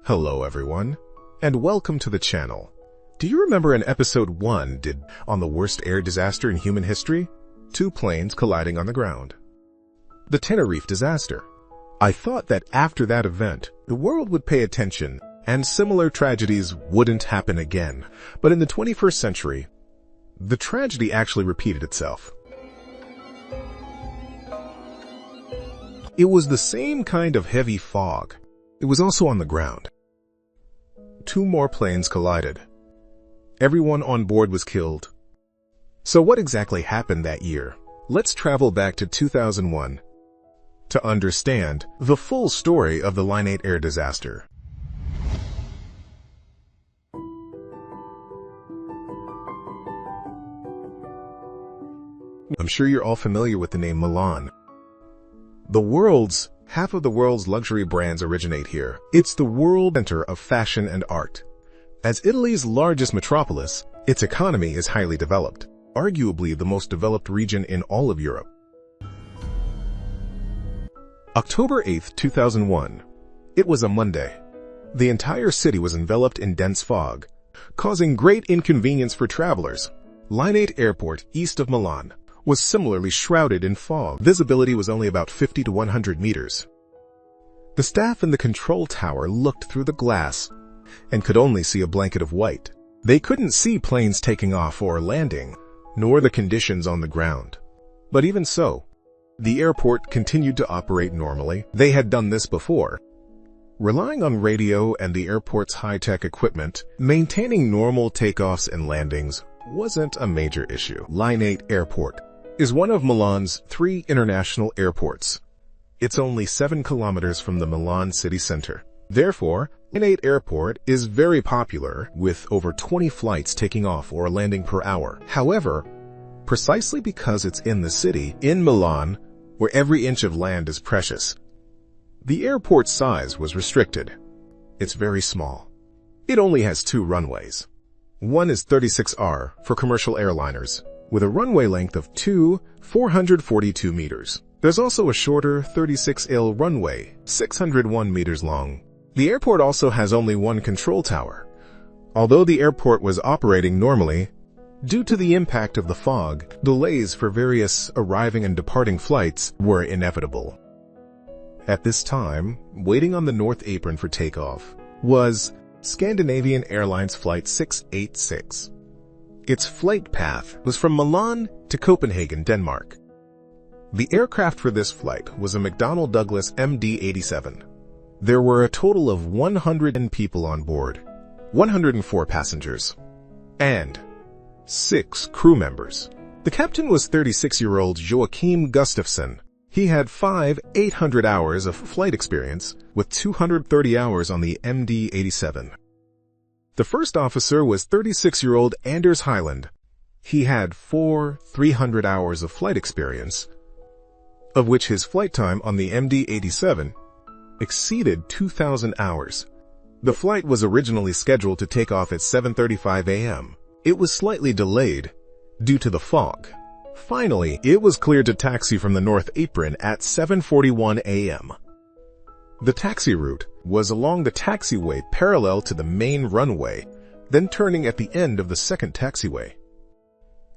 Hello everyone, and welcome to the channel. Do you remember in episode 1 did on the worst air disaster in human history? 2 planes colliding on the ground. The Tenerife disaster. I thought that after that event, the world would pay attention and similar tragedies wouldn't happen again. But in the 21st century, the tragedy actually repeated itself. It was the same kind of heavy fog. It was also on the ground. 2 more planes collided. Everyone on board was killed. So what exactly happened that year? Let's travel back to 2001 to understand the full story of the Linate Air disaster. I'm sure you're all familiar with the name Milan. Half of the world's luxury brands originate here. It's the world center of fashion and art. As Italy's largest metropolis, its economy is highly developed, arguably the most developed region in all of Europe. October 8, 2001. It was a Monday. The entire city was enveloped in dense fog, causing great inconvenience for travelers. Linate Airport, east of Milan, was similarly shrouded in fog. Visibility was only about 50 to 100 meters. The staff in the control tower looked through the glass and could only see a blanket of white. They couldn't see planes taking off or landing, nor the conditions on the ground. But even so, the airport continued to operate normally. They had done this before. Relying on radio and the airport's high-tech equipment, maintaining normal takeoffs and landings wasn't a major issue. Linate Airport is one of Milan's 3 international airports. It's only 7 kilometers from the Milan city center. Therefore, Linate Airport is very popular, with over 20 flights taking off or landing per hour. However, precisely because it's in the city, in Milan, where every inch of land is precious, the airport's size was restricted. It's very small. It only has 2 runways. One is 36R for commercial airliners, with a runway length of 442 meters. There's also a shorter 36L runway, 601 meters long. The airport also has only 1 control tower. Although the airport was operating normally, due to the impact of the fog, delays for various arriving and departing flights were inevitable. At this time, waiting on the North Apron for takeoff was Scandinavian Airlines Flight 686. Its flight path was from Milan to Copenhagen, Denmark. The aircraft for this flight was a McDonnell Douglas MD-87. There were a total of 110 people on board, 104 passengers, and 6 crew members. The captain was 36-year-old Joachim Gustafsson. He had 800 hours of flight experience, with 230 hours on the MD-87. The first officer was 36-year-old Anders Hyland. He had 300 hours of flight experience, of which his flight time on the MD-87 exceeded 2,000 hours. The flight was originally scheduled to take off at 7:35 a.m. It was slightly delayed due to the fog. Finally, it was cleared to taxi from the North Apron at 7:41 a.m. The taxi route was along the taxiway parallel to the main runway, then turning at the end of the second taxiway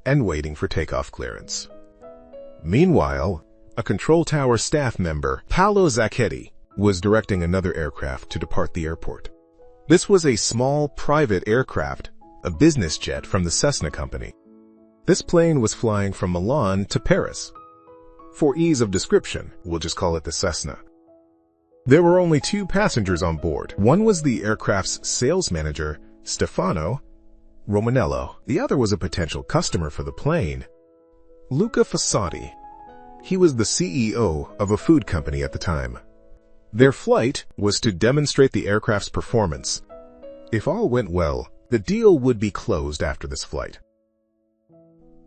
and waiting for takeoff clearance. Meanwhile, a control tower staff member, Paolo Zacchetti, was directing another aircraft to depart the airport. This was a small private aircraft, a business jet from the Cessna company. This plane was flying from Milan to Paris. For ease of description, we'll just call it the Cessna. There were only 2 passengers on board. One was the aircraft's sales manager, Stefano Romanello. The other was a potential customer for the plane, Luca Fossati. He was the CEO of a food company at the time. Their flight was to demonstrate the aircraft's performance. If all went well, the deal would be closed after this flight.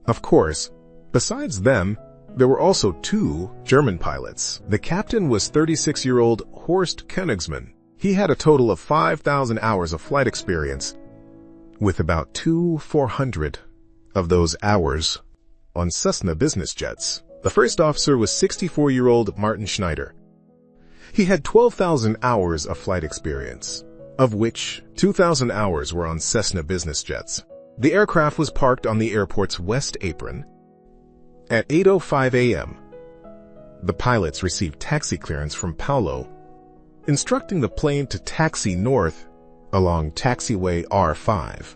Of course, besides them, there were also 2 German pilots. The captain was 36-year-old Horst Königsmann. He had a total of 5,000 hours of flight experience, with about 400 of those hours on Cessna business jets. The first officer was 64-year-old Martin Schneider. He had 12,000 hours of flight experience. of which 2,000 hours were on Cessna business jets. The aircraft was parked on the airport's west apron. At 8:05 a.m., the pilots received taxi clearance from Paolo, instructing the plane to taxi north along taxiway R5,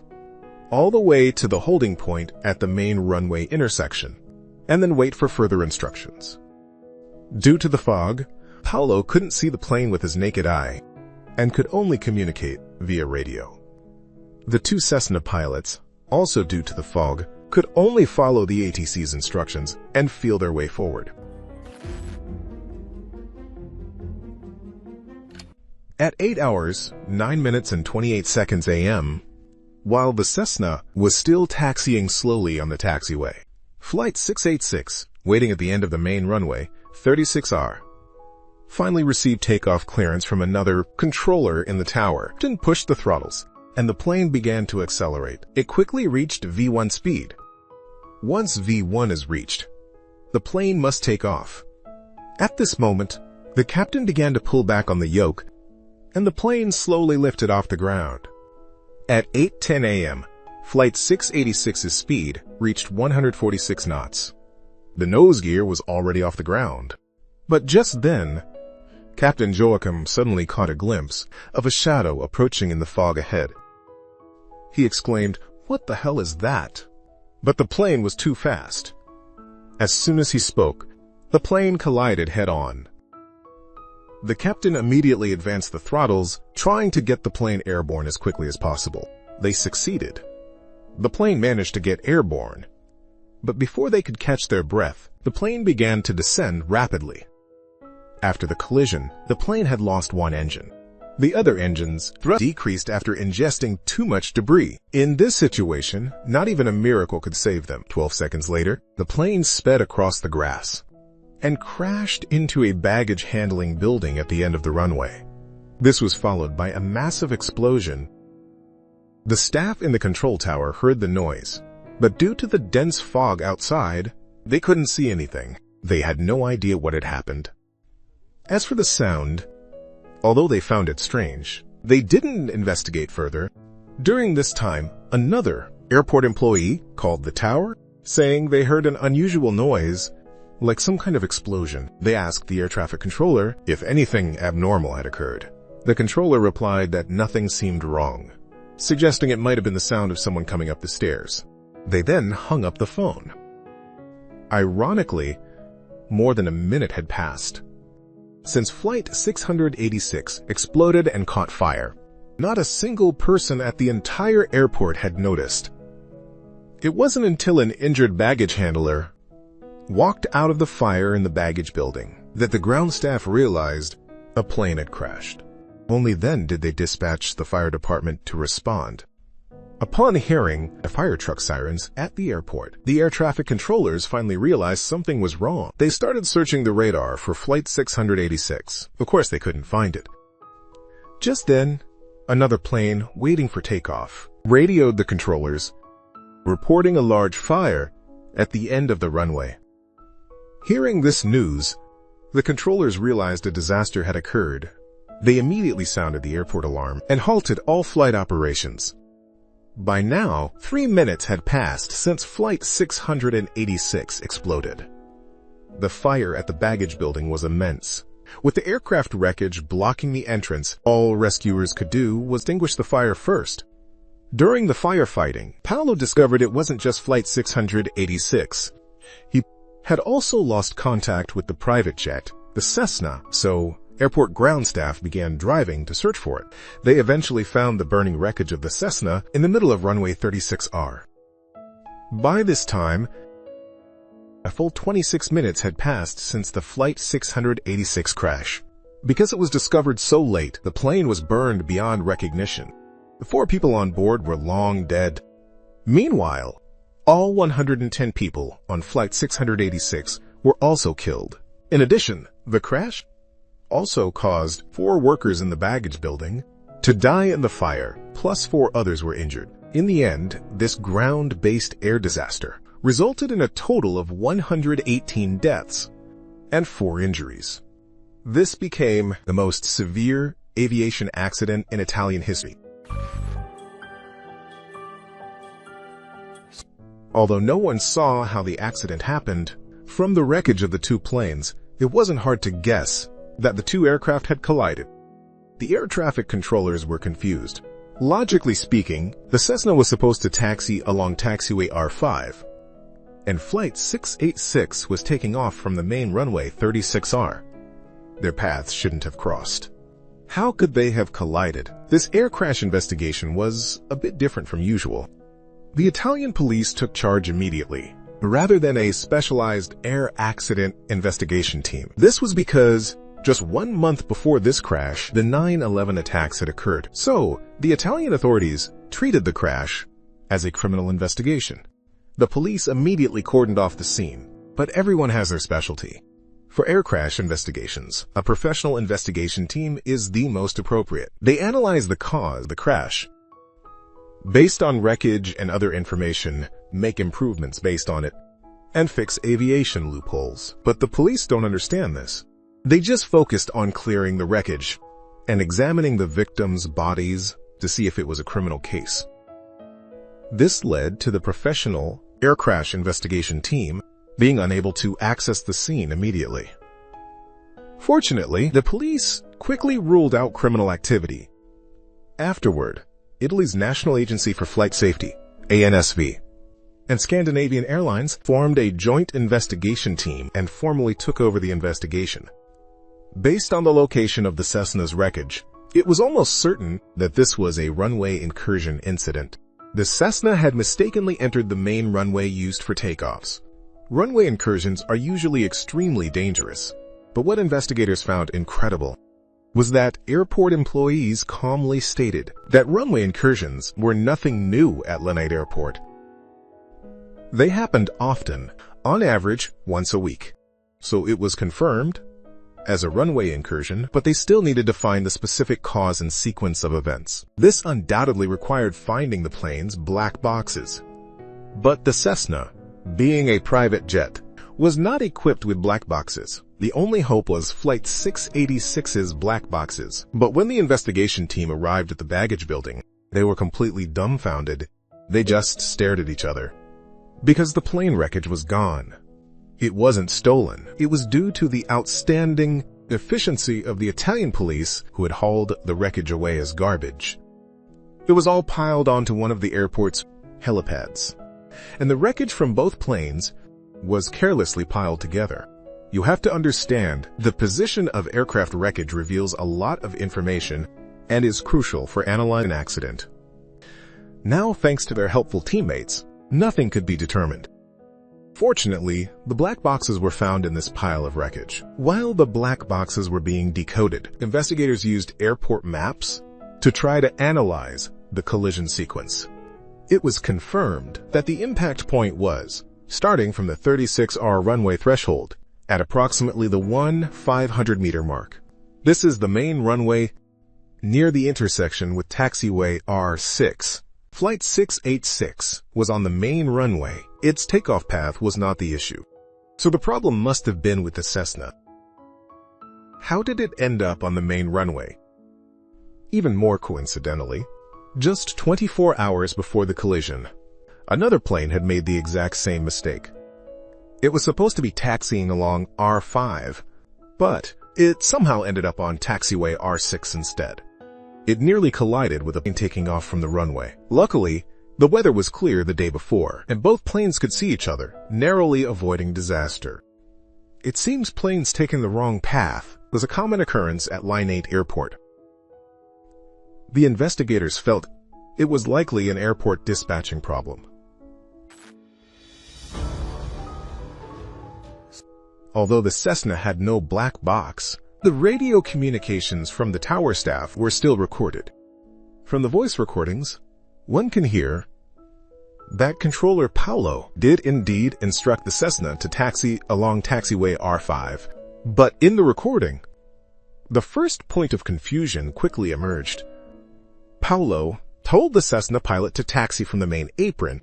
all the way to the holding point at the main runway intersection, and then wait for further instructions. Due to the fog, Paolo couldn't see the plane with his naked eye and could only communicate via radio. The two Cessna pilots, also due to the fog, could only follow the ATC's instructions and feel their way forward. At 8 hours, 9 minutes and 28 seconds a.m., while the Cessna was still taxiing slowly on the taxiway, Flight 686, waiting at the end of the main runway, 36R, finally received takeoff clearance from another controller in the tower and pushed the throttles, and the plane began to accelerate. It quickly reached V1 speed. Once V1 is reached, the plane must take off. At this moment, the captain began to pull back on the yoke, and the plane slowly lifted off the ground. At 8:10 a.m., Flight 686's speed reached 146 knots. The nose gear was already off the ground. But just then, Captain Joachim suddenly caught a glimpse of a shadow approaching in the fog ahead. He exclaimed, "What the hell is that?" But the plane was too fast. As soon as he spoke, the plane collided head-on. The captain immediately advanced the throttles, trying to get the plane airborne as quickly as possible. They succeeded. The plane managed to get airborne. But before they could catch their breath, the plane began to descend rapidly. After the collision, the plane had lost one engine. The other engine's thrust decreased after ingesting too much debris. In this situation, not even a miracle could save them. 12 seconds later, the plane sped across the grass and crashed into a baggage handling building at the end of the runway. This was followed by a massive explosion. The staff in the control tower heard the noise, but due to the dense fog outside, they couldn't see anything. They had no idea what had happened. As for the sound, although they found it strange, they didn't investigate further. During this time, another airport employee called the tower, saying they heard an unusual noise, like some kind of explosion. They asked the air traffic controller if anything abnormal had occurred. The controller replied that nothing seemed wrong, suggesting it might have been the sound of someone coming up the stairs. They then hung up the phone. Ironically, more than a minute had passed since Flight 686 exploded and caught fire. Not a single person at the entire airport had noticed. It wasn't until an injured baggage handler walked out of the fire in the baggage building that the ground staff realized a plane had crashed. Only then did they dispatch the fire department to respond. Upon hearing the fire truck sirens at the airport, the air traffic controllers finally realized something was wrong. They started searching the radar for Flight 686. Of course, they couldn't find it. Just then, another plane waiting for takeoff radioed the controllers, reporting a large fire at the end of the runway. Hearing this news, the controllers realized a disaster had occurred. They immediately sounded the airport alarm and halted all flight operations. By now, 3 minutes had passed since Flight 686 exploded. The fire at the baggage building was immense. With the aircraft wreckage blocking the entrance, all rescuers could do was extinguish the fire first. During the firefighting, Paolo discovered it wasn't just Flight 686. He had also lost contact with the private jet, the Cessna, so airport ground staff began driving to search for it. They eventually found the burning wreckage of the Cessna in the middle of runway 36R. By this time, a full 26 minutes had passed since the Flight 686 crash. Because it was discovered so late, the plane was burned beyond recognition. The 4 people on board were long dead. Meanwhile, all 110 people on Flight 686 were also killed. In addition, the crash also caused 4 workers in the baggage building to die in the fire, plus 4 others were injured. In the end, this ground-based air disaster resulted in a total of 118 deaths and 4 injuries. This became the most severe aviation accident in Italian history. Although no one saw how the accident happened, from the wreckage of the two planes, it wasn't hard to guess that the two aircraft had collided. The air traffic controllers were confused. Logically speaking, the Cessna was supposed to taxi along taxiway R5, and Flight 686 was taking off from the main runway 36R. Their paths shouldn't have crossed. How could they have collided? This air crash investigation was a bit different from usual. The Italian police took charge immediately, rather than a specialized air accident investigation team. This was because just 1 month before this crash, the 9/11 attacks had occurred. So, the Italian authorities treated the crash as a criminal investigation. The police immediately cordoned off the scene, but everyone has their specialty. For air crash investigations, a professional investigation team is the most appropriate. They analyze the cause of the crash, based on wreckage and other information, make improvements based on it, and fix aviation loopholes. But the police don't understand this. They just focused on clearing the wreckage and examining the victims' bodies to see if it was a criminal case. This led to the professional air crash investigation team being unable to access the scene immediately. Fortunately, the police quickly ruled out criminal activity. Afterward, Italy's National Agency for Flight Safety, ANSV, and Scandinavian Airlines formed a joint investigation team and formally took over the investigation. Based on the location of the Cessna's wreckage, it was almost certain that this was a runway incursion incident. The Cessna had mistakenly entered the main runway used for takeoffs. Runway incursions are usually extremely dangerous, but what investigators found incredible was that airport employees calmly stated that runway incursions were nothing new at Linate Airport. They happened often, on average once a week. So it was confirmed as a runway incursion, but they still needed to find the specific cause and sequence of events. This undoubtedly required finding the plane's black boxes. But the Cessna, being a private jet, was not equipped with black boxes. The only hope was Flight 686's black boxes. But when the investigation team arrived at the baggage building, they were completely dumbfounded. They just stared at each other. Because the plane wreckage was gone. It wasn't stolen. It was due to the outstanding efficiency of the Italian police who had hauled the wreckage away as garbage. It was all piled onto one of the airport's helipads, and the wreckage from both planes was carelessly piled together. You have to understand, the position of aircraft wreckage reveals a lot of information and is crucial for analyzing an accident. Now, thanks to their helpful teammates, nothing could be determined. Fortunately, the black boxes were found in this pile of wreckage. While the black boxes were being decoded, investigators used airport maps to try to analyze the collision sequence. It was confirmed that the impact point was starting from the 36R runway threshold at approximately the 500-meter mark. This is the main runway near the intersection with taxiway R6. Flight 686 was on the main runway. Its takeoff path was not the issue. So the problem must have been with the Cessna. How did it end up on the main runway? Even more coincidentally, just 24 hours before the collision, another plane had made the exact same mistake. It was supposed to be taxiing along R5, but it somehow ended up on taxiway R6 instead. It nearly collided with a plane taking off from the runway. Luckily, the weather was clear the day before, and both planes could see each other, narrowly avoiding disaster. It seems planes taking the wrong path was a common occurrence at Linate Airport. The investigators felt it was likely an airport dispatching problem. Although the Cessna had no black box, the radio communications from the tower staff were still recorded. From the voice recordings, one can hear that controller Paolo did indeed instruct the Cessna to taxi along taxiway R5. But in the recording, the first point of confusion quickly emerged. Paolo told the Cessna pilot to taxi from the main apron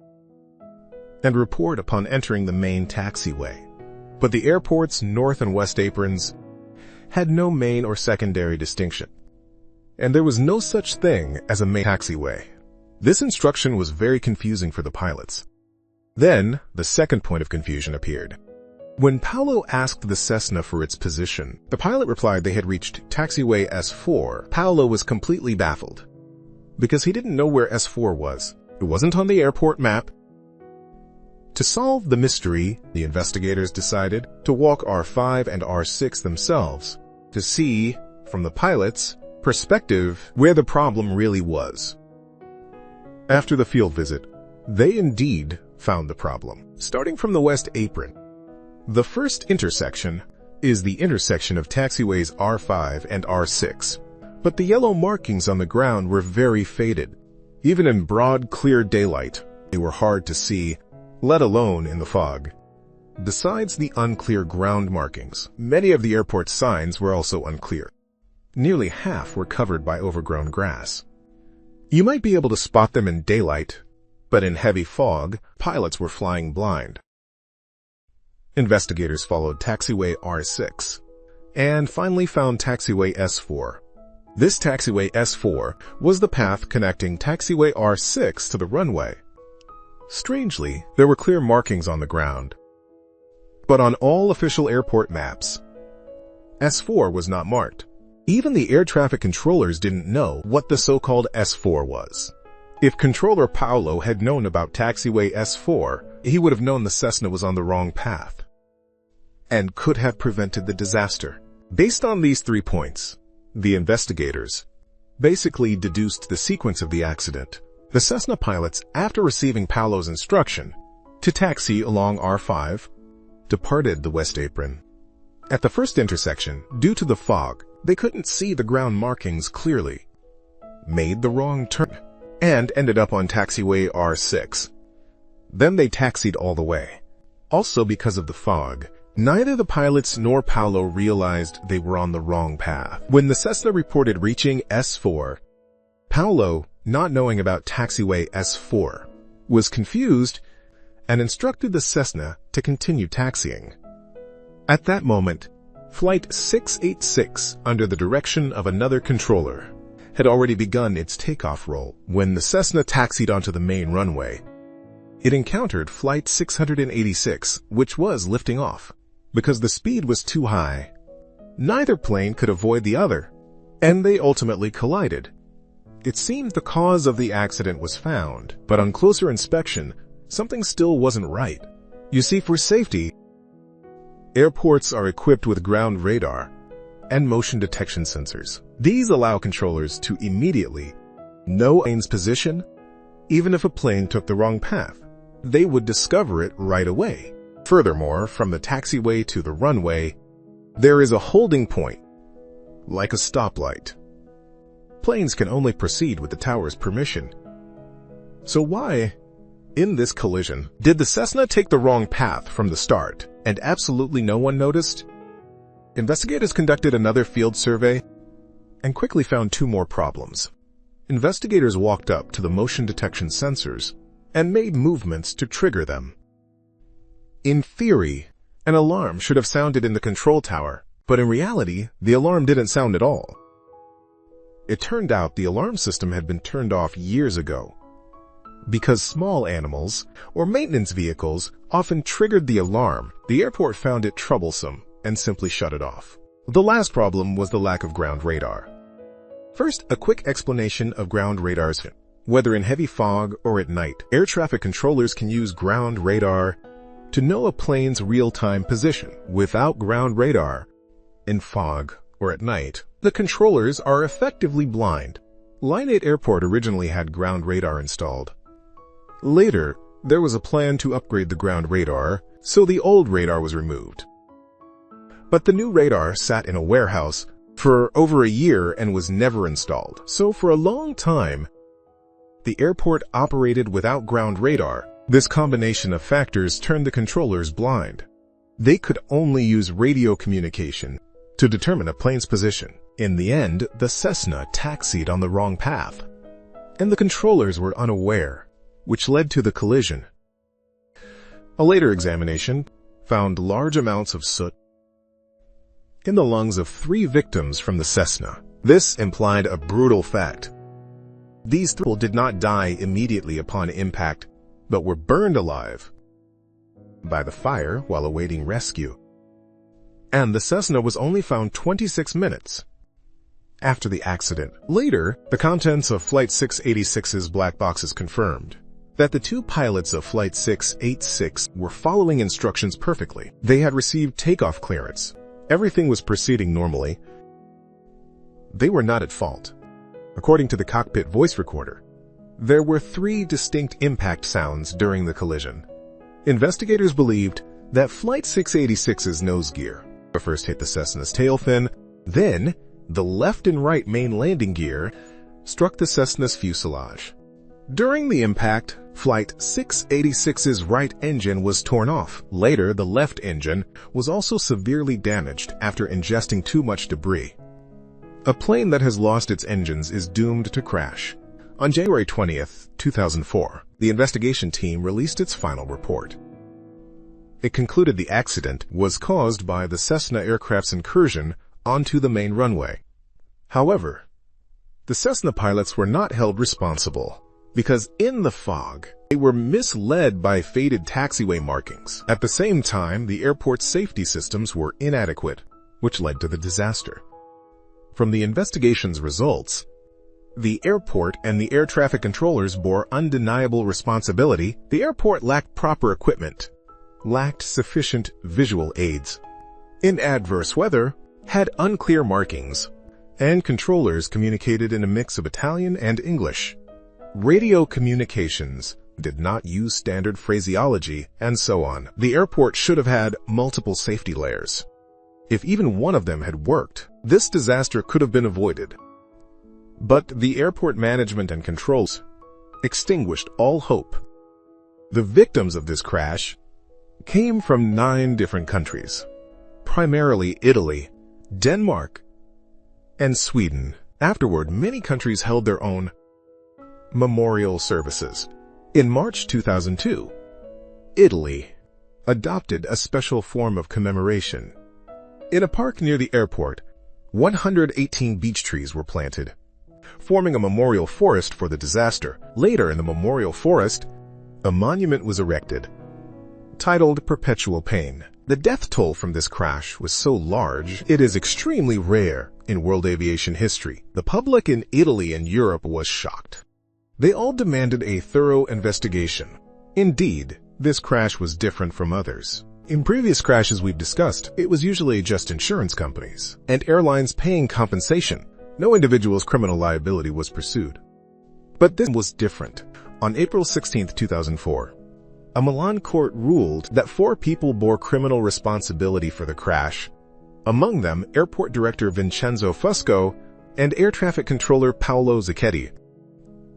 and report upon entering the main taxiway. But the airport's north and west aprons had no main or secondary distinction. and there was no such thing as a main taxiway. This instruction was very confusing for the pilots. Then, the second point of confusion appeared. When Paolo asked the Cessna for its position, the pilot replied they had reached taxiway S4. Paolo was completely baffled, because he didn't know where S4 was. It wasn't on the airport map. To solve the mystery, the investigators decided to walk R5 and R6 themselves to see, from the pilot's perspective, where the problem really was. After the field visit, they indeed found the problem. Starting from the west apron, the first intersection is the intersection of taxiways R5 and R6, but the yellow markings on the ground were very faded. Even in broad, clear daylight, they were hard to see, let alone in the fog. Besides the unclear ground markings, many of the airport's signs were also unclear. Nearly half were covered by overgrown grass. You might be able to spot them in daylight, but in heavy fog, pilots were flying blind. Investigators followed taxiway R6 and finally found taxiway S4. This taxiway S4 was the path connecting taxiway R6 to the runway. Strangely, there were clear markings on the ground, but on all official airport maps, S4 was not marked. Even the air traffic controllers didn't know what the so-called S4 was. If Controller Paolo had known about taxiway S4, he would have known the Cessna was on the wrong path and could have prevented the disaster. Based on these 3 points, the investigators basically deduced the sequence of the accident. The Cessna pilots, after receiving Paolo's instruction to taxi along R5, departed the west apron. At the first intersection, due to the fog, they couldn't see the ground markings clearly, made the wrong turn, and ended up on taxiway R6. Then they taxied all the way. Also because of the fog, neither the pilots nor Paolo realized they were on the wrong path. When the Cessna reported reaching S4, Paolo, not knowing about taxiway S4, was confused and instructed the Cessna to continue taxiing. At that moment, Flight 686, under the direction of another controller, had already begun its takeoff roll. When the Cessna taxied onto the main runway, it encountered Flight 686, which was lifting off. Because the speed was too high, neither plane could avoid the other, and they ultimately collided. It seemed the cause of the accident was found, but on closer inspection, something still wasn't right. You see, for safety, airports are equipped with ground radar and motion detection sensors. These allow controllers to immediately know a plane's position. Even if a plane took the wrong path, they would discover it right away. Furthermore, from the taxiway to the runway, there is a holding point, like a stoplight. Planes can only proceed with the tower's permission. So why, in this collision, did the Cessna take the wrong path from the start, and absolutely no one noticed? Investigators conducted another field survey and quickly found 2 more problems. Investigators walked up to the motion detection sensors and made movements to trigger them. In theory, an alarm should have sounded in the control tower, but in reality, the alarm didn't sound at all. It turned out the alarm system had been turned off years ago. Because small animals or maintenance vehicles often triggered the alarm, the airport found it troublesome and simply shut it off. The last problem was the lack of ground radar. First, a quick explanation of ground radars. Whether in heavy fog or at night, air traffic controllers can use ground radar to know a plane's real-time position. Without ground radar, in fog or at night, the controllers are effectively blind. Linate Airport originally had ground radar installed. Later, there was a plan to upgrade the ground radar, so the old radar was removed. But the new radar sat in a warehouse for over a year and was never installed. So for a long time, the airport operated without ground radar. This combination of factors turned the controllers blind. They could only use radio communication to determine a plane's position. In the end, the Cessna taxied on the wrong path, and the controllers were unaware, which led to the collision. A later examination found large amounts of soot in the lungs of 3 victims from the Cessna. This implied a brutal fact. These people did not die immediately upon impact, but were burned alive by the fire while awaiting rescue. And the Cessna was only found 26 minutes after the accident. Later, the contents of Flight 686's black boxes confirmed that the two pilots of Flight 686 were following instructions perfectly. They had received takeoff clearance. Everything was proceeding normally. They were not at fault. According to the cockpit voice recorder, there were 3 distinct impact sounds during the collision. Investigators believed that Flight 686's nose gear first hit the Cessna's tail fin, then the left and right main landing gear struck the Cessna's fuselage. During the impact, Flight 686's right engine was torn off. Later, the left engine was also severely damaged after ingesting too much debris. A plane that has lost its engines is doomed to crash. On January 20th, 2004, the investigation team released its final report. It concluded the accident was caused by the Cessna aircraft's incursion onto the main runway. However, the Cessna pilots were not held responsible because in the fog, they were misled by faded taxiway markings. At the same time, the airport's safety systems were inadequate, which led to the disaster. From the investigation's results, the airport and the air traffic controllers bore undeniable responsibility. The airport lacked proper equipment, lacked sufficient visual aids, in adverse weather, had unclear markings, and controllers communicated in a mix of Italian and English. Radio communications did not use standard phraseology, and so on. The airport should have had multiple safety layers. If even one of them had worked, this disaster could have been avoided. But the airport management and controls extinguished all hope. The victims of this crash came from 9 different countries, primarily Italy, Denmark, and Sweden. Afterward, many countries held their own memorial services. In March 2002, Italy adopted a special form of commemoration. In a park near the airport, 118 beech trees were planted, forming a memorial forest for the disaster. Later in the memorial forest, a monument was erected, titled Perpetual Pain. The death toll from this crash was so large, it is extremely rare in world aviation history. The public in Italy and Europe was shocked. They all demanded a thorough investigation. Indeed, this crash was different from others. In previous crashes we've discussed, it was usually just insurance companies and airlines paying compensation. No individual's criminal liability was pursued. But this was different. On April 16, 2004, a Milan court ruled that 4 people bore criminal responsibility for the crash. Among them, airport director Vincenzo Fusco and air traffic controller Paolo Zacchetti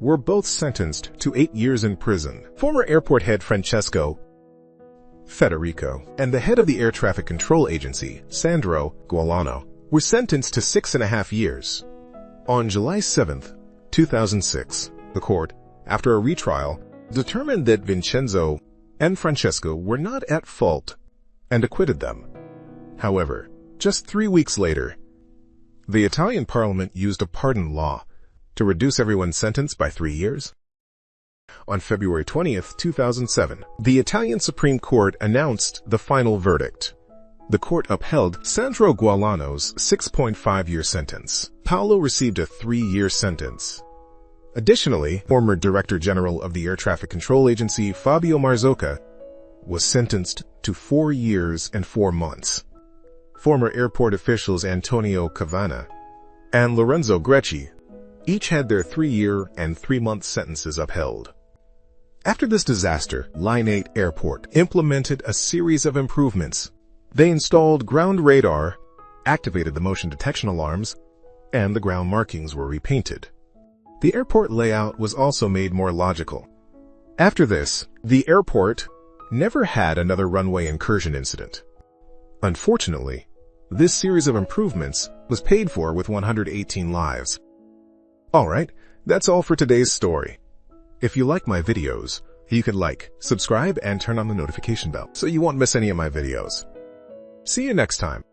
were both sentenced to 8 years in prison. Former airport head Francesco Federico and the head of the air traffic control agency, Sandro Gualano, were sentenced to 6.5 years. On July 7, 2006, the court, after a retrial, determined that Vincenzo and Francesco were not at fault and acquitted them. However, just 3 weeks later, the Italian parliament used a pardon law to reduce everyone's sentence by 3 years. On February 20, 2007, the Italian Supreme Court announced the final verdict. The court upheld Sandro Gualano's 6.5-year sentence. Paolo received a 3-year sentence. Additionally, former Director General of the Air Traffic Control Agency, Fabio Marzocca, was sentenced to 4 years and 4 months. Former airport officials Antonio Cavana and Lorenzo Grecci each had their 3-year and 3-month sentences upheld. After this disaster, Linate Airport implemented a series of improvements. They installed ground radar, activated the motion detection alarms, and the ground markings were repainted. The airport layout was also made more logical. After this, the airport never had another runway incursion incident. Unfortunately, this series of improvements was paid for with 118 lives. Alright, that's all for today's story. If you like my videos, you can like, subscribe, and turn on the notification bell so you won't miss any of my videos. See you next time.